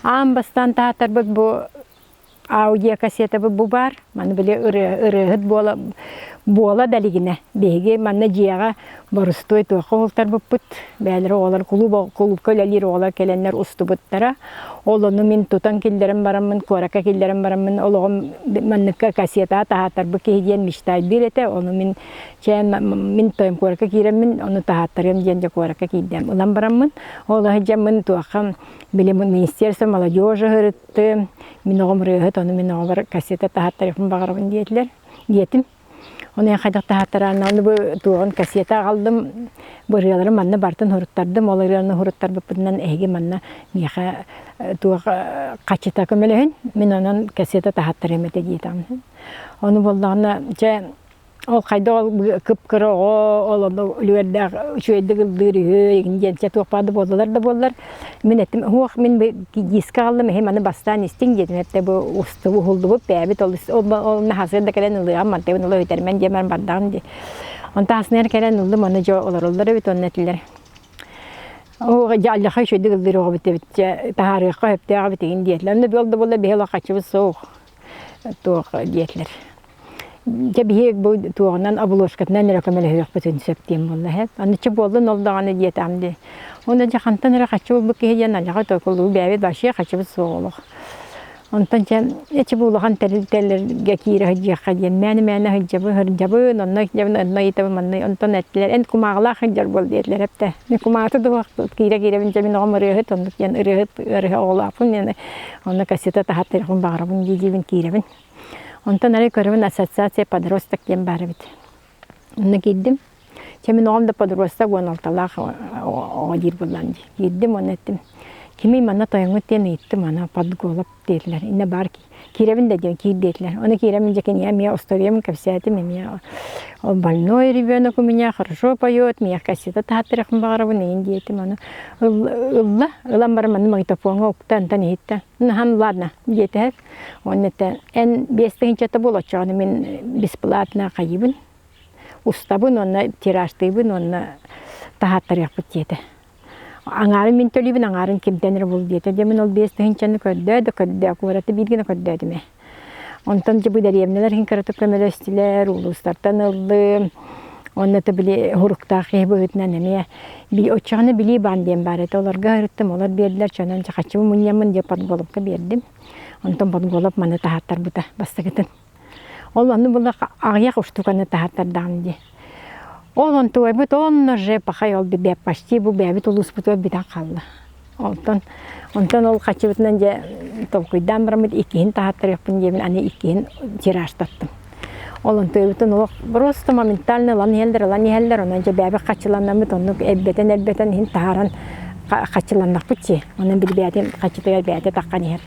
Ам бастан таатар бу аудио кассета бу бар. Маны биле ырыгыт бола далигине. Беге манна жияга борустой тоқолтар буппут. Бәлері олар кулуп көлелер олар келеннер устубуттара. Олону мен тутан киллерим барамын, корака киллерим барамын. Олоғым манныкка кассета таатар бу кейден миштай бирете. Оны мен тойм корака киремин, оны таатарым денде корака кейдем. Улам барамын. Олар жамын туақам биле министерство молодежи хырытты. Мен оғым рыгыт, оны мен оғыр кассета таатарым бағарабын диетим. Оны қайдақ таатараны, оны бұл туғын кассета қалдым. Бұрыялары манна бартын хуруттардым. Оларыны хуруттар бұппынан әйге манна меха туға қачыта көмелігін. Мен онын кассета таатарым әте диетам. Оны болдағына ол қайда ол күп-күрі ол үлерді үшөйді қылдыры егінденше тоқпады болдылар да болдылар. Мен әттім, мен ескі қалдым, аны бастан істен дедім. Әтті бұл ұсты ұлды бұл бәбіт, ол нәхасырда кәлен ұлыған мантайын ұлы өтермен демер бардағын де. Онта асынар кәлен ұлдым, оны жо олар ұлдары бет, оны әтілер. Аллаға үшөйді қылдыры оғы бітті бітті, тағарыққа өпті оғы бітігін дейтлер. Оны болды болды бейла қачыбыз соғ тоқ дейтлер. Жабиек бу туғанан обложкатынан рәкәмәле хәйек бүтән септем булды һәп. Аны чы булды нолдаганы диетамды. Оны җахантан рәхәчү бу киһән алга токылу бәбе башы хәчү соолык. Онтан чә булган тәлләргә кире һәҗә дигән мәне һәҗәбе һәрҗәбе нонны җәбне итеп манны онтан әтләр эн кумагла һәҗәр бул диетләр һәптә. Мен куматы да вакыт кире мен гомер һәт онны ян ирһәт олапын яны. Онны кассета тахаттыр хун багырабын дигән киребен. Онтан әрі көрімін ассоциация подросток дем бары бит. Оны кеддім. Чемін оғымда подросток 16-лақ оғадир боланды. Кеддім, оны әттім. Кемей мана тойыңы тен еттім, ана подголып дейлер. Инна бар киребін дәден кир дейлер. Оны киребін жекен, я устовемін кәпсәтім, ол больной ребенок у меня хорошо поет, меня кассета тахаттырықын бағарабын, ең дейтім. Ұлам барым, аны магнитофонға ұқтан, тан еттен. Хан, ладно, деті әп. Оны ән бестігін чаты бол отчағаны мен бесплатна қайыбын. Ұстабын, оны тираштыбын, оны тахаттырық бұт деті. Аңарын мен төлейбін, аңарын кемтенір бол деті. Демен ол бестігін чаны көдді, көраты білгіні көдді ме. Онтан жабы дәревнелер хин каратып көмелестілер, улустартан ылды. Оннаты біле хуруктақы бұғытынан әме. Отчағыны біле банден бар еті. Оларға ұрыттым, олар берділер. Чонан қачымы мұнямын деп подголыпқа бердім. Онтан подголып маны тахаттар бұта бастығытын. Ол оны бұлда ағияқ ұштуғаны тахаттар дағын. Ол онты ойбыт, онны же пақай ол бәп пашти, бұл бәбіт ұлыс бұт өбіта қалды. Онтан ол қачыбытынан же толқойдан барамыд, икейін тахаттар еқпін жемін, аны икейін тираштаттым. Ол онты өбітін ол просто моментально лан елдер, онан же бәбі қачыланамыд, оны әлбетен хин тахаран қачыланнақ бұтсе. Онан бір бәтен қачытығар бәте таққан ер.